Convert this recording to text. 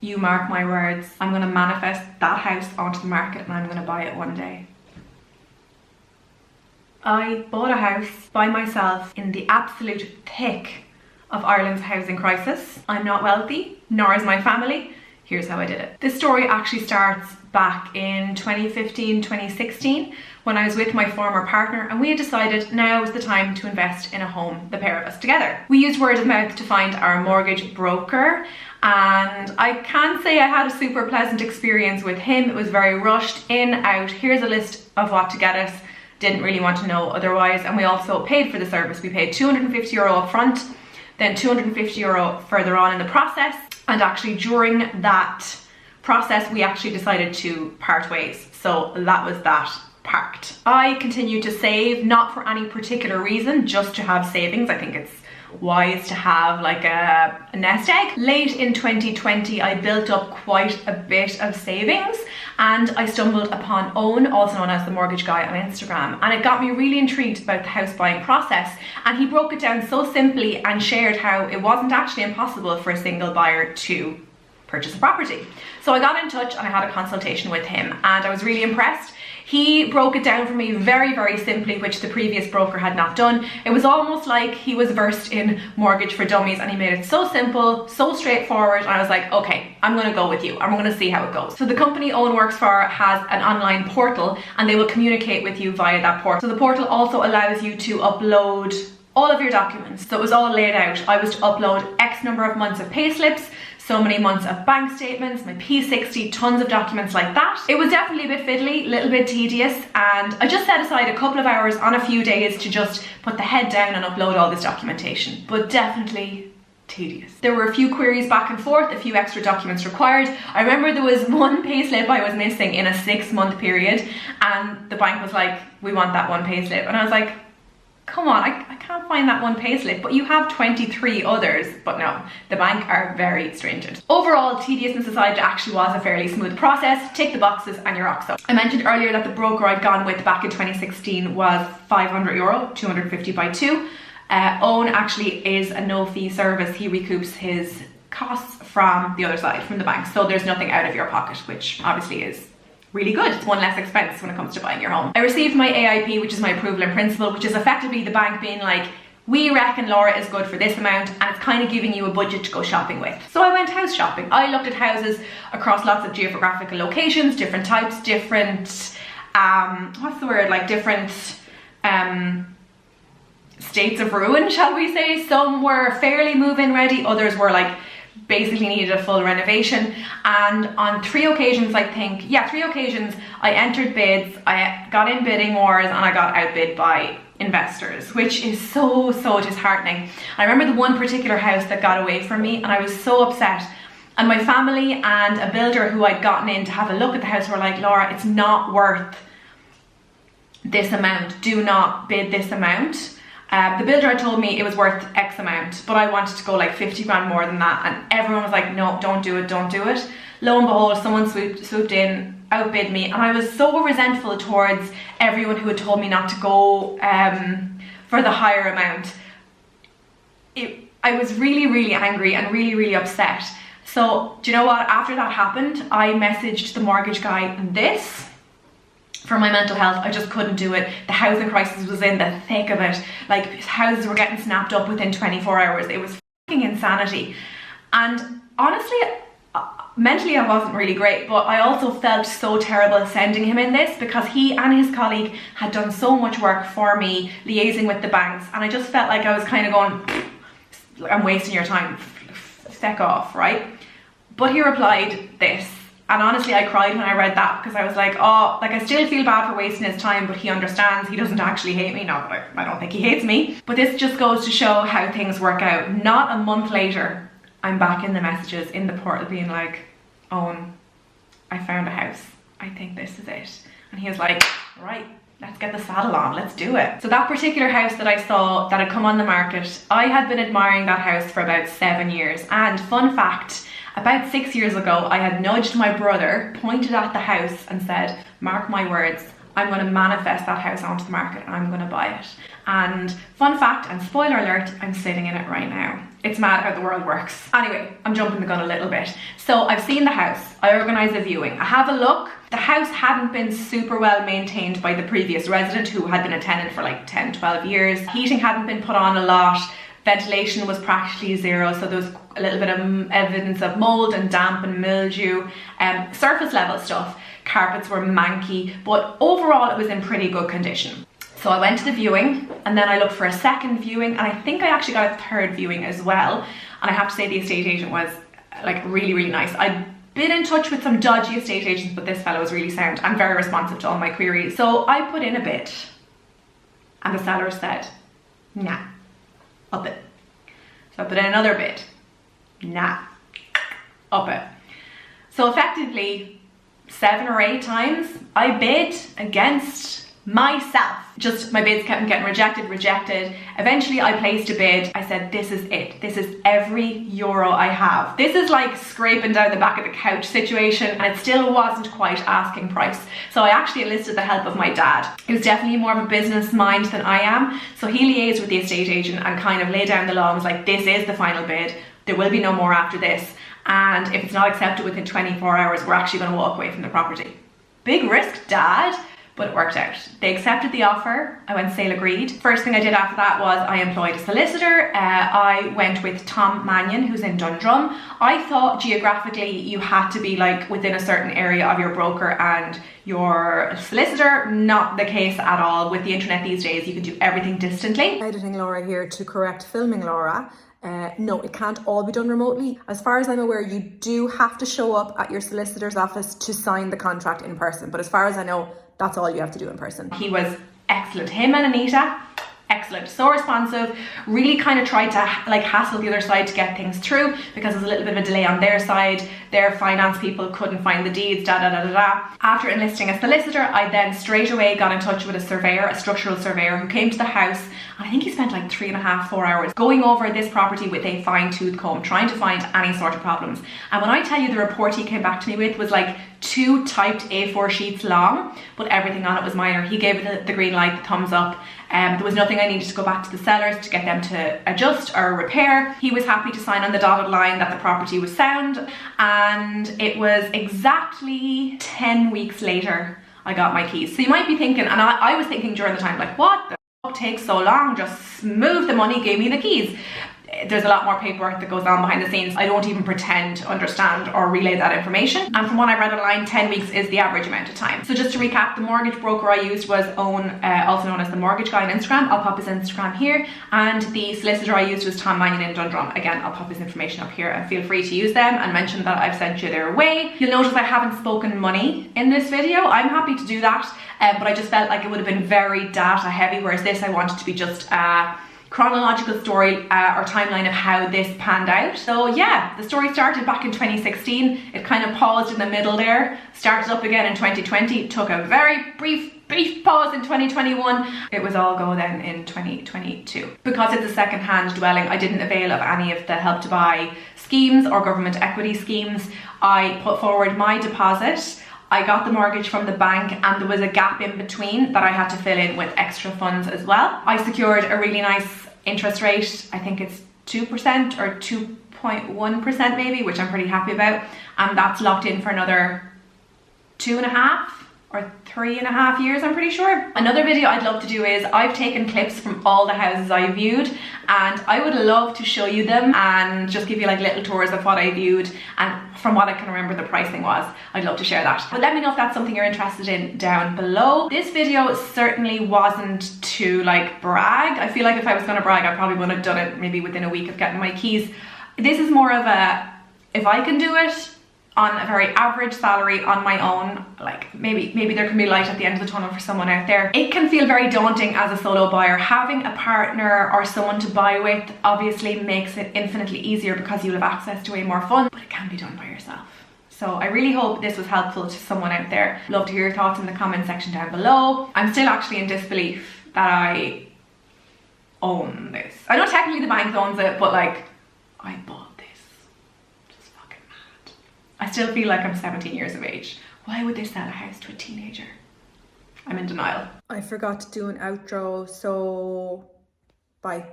You mark my words, I'm going to manifest that house onto the market and I'm going to buy it one day. I bought a house by myself in the absolute thick of Ireland's housing crisis. I'm not wealthy, nor is my family. Here's how I did it. This story actually starts back in 2015, 2016, when I was with my former partner and we had decided now was the time to invest in a home, the pair of us together. We used word of mouth to find our mortgage broker, and I can't say I had a super pleasant experience with him. It was very rushed, in, out, here's a list of what to get us. Didn't really want to know otherwise, and we also paid for the service. We paid €250 up front, then €250 further on in the process, and actually during that process we actually decided to part ways. So that was that parked. I continued to save, not for any particular reason, just to have savings. I think it's wise to have like a nest egg. Late in 2020 I built up quite a bit of savings and I stumbled upon Owen, also known as the mortgage guy, on Instagram, and it got me really intrigued about the house buying process, and he broke it down so simply and shared how it wasn't actually impossible for a single buyer to purchase a property. So I got in touch and I had a consultation with him and I was really impressed. He broke it down for me very, very simply, which the previous broker had not done. It was almost like he was versed in mortgage for dummies and he made it so simple, so straightforward, and I was like, okay, I'm gonna go with you. I'm gonna see how it goes. So the company Owen works for has an online portal and they will communicate with you via that portal. So the portal also allows you to upload all of your documents. So it was all laid out. I was to upload X number of months of pay slips, so many months of bank statements, my P60, tons of documents like that. It was definitely a bit fiddly, a little bit tedious, and I just set aside a couple of hours on a few days to just put the head down and upload all this documentation, but definitely tedious. There were a few queries back and forth, a few extra documents required. I remember there was one payslip I was missing in a 6-month period and the bank was like, we want that one payslip, and I was like, come on, I can't find that one payslip, but you have 23 others. But no, the bank are very stringent. Overall, tediousness aside, it actually was a fairly smooth process. Tick the boxes and you're off. So I mentioned earlier that the broker I'd gone with back in 2016 was €500, 250 by 2. Owen actually is a no-fee service. He recoups his costs from the other side, from the bank. So there's nothing out of your pocket, which obviously is really good. It's one less expense when it comes to buying your home. I received my AIP, which is my approval in principle, which is effectively the bank being like, we reckon Laura is good for this amount, and it's kind of giving you a budget to go shopping with. So I went house shopping. I looked at houses across lots of geographical locations, different types, different, what's the word, like different states of ruin, shall we say. Some were fairly move-in ready, others were like basically needed a full renovation, and on 3 occasions, I think, yeah, 3 occasions, I entered bids, I got in bidding wars, and I got outbid by investors, which is so disheartening. I remember the one particular house that got away from me and I was so upset, and my family and a builder who I'd gotten in to have a look at the house were like, Laura, it's not worth this amount, do not bid this amount. The builder had told me it was worth X amount, but I wanted to go like 50 grand more than that, and everyone was like, no, don't do it, don't do it. Lo and behold, someone swooped in, outbid me, and I was so resentful towards everyone who had told me not to go for the higher amount. I was really angry and really upset. So do you know what, after that happened, I messaged the mortgage guy this. For my mental health, I just couldn't do it. The housing crisis was in the thick of it. Like, houses were getting snapped up within 24 hours. It was fucking insanity. And honestly, mentally I wasn't really great, but I also felt so terrible sending him in this because he and his colleague had done so much work for me, liaising with the banks, and I just felt like I was kind of going, I'm wasting your time, feck off, right? But he replied this. And honestly, I cried when I read that because I was like, oh, like I still feel bad for wasting his time, but he understands. He doesn't actually hate me. Not that I don't think he hates me. But this just goes to show how things work out. Not a month later, I'm back in the messages in the portal being like, Owen, I found a house. I think this is it. And he was like, right, let's get the saddle on, let's do it. So that particular house that I saw that had come on the market, I had been admiring that house for about 7 years. And fun fact, about 6 years ago, I had nudged my brother, pointed at the house and said, mark my words, I'm going to manifest that house onto the market and I'm going to buy it. And fun fact, and spoiler alert, I'm sitting in it right now. It's mad how the world works. Anyway, I'm jumping the gun a little bit. So I've seen the house, I organised a viewing, I have a look. The house hadn't been super well maintained by the previous resident, who had been a tenant for like 10, 12 years. Heating hadn't been put on a lot. Ventilation was practically zero, so there was a little bit of evidence of mold and damp and mildew. Surface level stuff. Carpets were manky, but overall it was in pretty good condition. So I went to the viewing, and then I looked for a second viewing, and I think I actually got a third viewing as well. And I have to say the estate agent was like really, really nice. I'd been in touch with some dodgy estate agents, but this fellow was really sound and very responsive to all my queries. So I put in a bid, and the seller said, nah, up it. So I put in another bid, nah, up it. So effectively, 7 or 8 times I bid against myself. Just my bids kept getting rejected. Eventually I placed a bid. I said, this is it. This is every euro I have. This is like scraping down the back of the couch situation, and it still wasn't quite asking price. So I actually enlisted the help of my dad. He was definitely more of a business mind than I am. So he liaised with the estate agent and kind of laid down the law and was like, this is the final bid. There will be no more after this. And if it's not accepted within 24 hours, we're actually going to walk away from the property. Big risk, Dad, but it worked out. They accepted the offer. I went sale agreed. First thing I did after that was I employed a solicitor. I went with Tom Mannion, who's in Dundrum. I thought geographically you had to be like within a certain area of your broker and your solicitor. Not the case at all. With the internet these days, you can do everything distantly. Editing Laura here to correct filming Laura. No, it can't all be done remotely. As far as I'm aware, you do have to show up at your solicitor's office to sign the contract in person. But as far as I know, that's all you have to do in person. He was excellent. Him and Anita, excellent. So responsive. Really kind of tried to like hassle the other side to get things through, because there's a little bit of a delay on their side. Their finance people couldn't find the deeds, After enlisting a solicitor, I then straight away got in touch with a surveyor, a structural surveyor, who came to the house. And I think he spent like 3.5, 4 hours going over this property with a fine-tooth comb, trying to find any sort of problems. And when I tell you the report he came back to me with was like 2 typed A4 sheets long, but everything on it was minor. He gave it the green light, the thumbs up. There was nothing I needed to go back to the sellers to get them to adjust or repair. He was happy to sign on the dotted line that the property was sound. And it was exactly 10 weeks later I got my keys. So you might be thinking, and I was thinking during the time, like, what the fuck takes so long? Just move the money, give me the keys. There's a lot more paperwork that goes on behind the scenes. I don't even pretend to understand or relay that information. And from what I read online, 10 weeks is the average amount of time. So just to recap, the mortgage broker I used was Owen, also known as the Mortgage Guy on Instagram. I'll pop his Instagram here. And the solicitor I used was Tom Mannion in Dundrum. Again, I'll pop his information up here, and feel free to use them and mention that I've sent you their way. You'll notice I haven't spoken money in this video. I'm happy to do that, but I just felt like it would have been very data heavy, whereas this I wanted to be just chronological story or timeline of how this panned out. So yeah, the story started back in 2016. It kind of paused in the middle there, started up again in 2020, took a very brief pause in 2021. It was all go then in 2022. Because it's a second-hand dwelling, I didn't avail of any of the Help to Buy schemes or government equity schemes. I put forward my deposit. I got the mortgage from the bank, and there was a gap in between that I had to fill in with extra funds as well. I secured a really nice interest rate. I think it's 2% or 2.1% maybe, which I'm pretty happy about. And that's locked in for another 2.5 or 3.5 years, I'm pretty sure. Another video I'd love to do is I've taken clips from all the houses I viewed, and I would love to show you them and just give you like little tours of what I viewed, and from what I can remember the pricing was. I'd love to share that. But let me know if that's something you're interested in down below. This video certainly wasn't to like brag. I feel like if I was gonna brag, I probably would have done it maybe within a week of getting my keys. This is more of a, if I can do it on a very average salary on my own, like maybe there can be light at the end of the tunnel for someone out there. It can feel very daunting as a solo buyer. Having a partner or someone to buy with obviously makes it infinitely easier because you'll have access to way more funds, but it can be done by yourself. So I really hope this was helpful to someone out there. Love to hear your thoughts in the comment section down below. I'm still actually in disbelief that I own this. I know technically the bank owns it, but like, I bought this. Just fucking mad. I still feel like I'm 17 years of age. Why would they sell a house to a teenager? I'm in denial. I forgot to do an outro, so bye.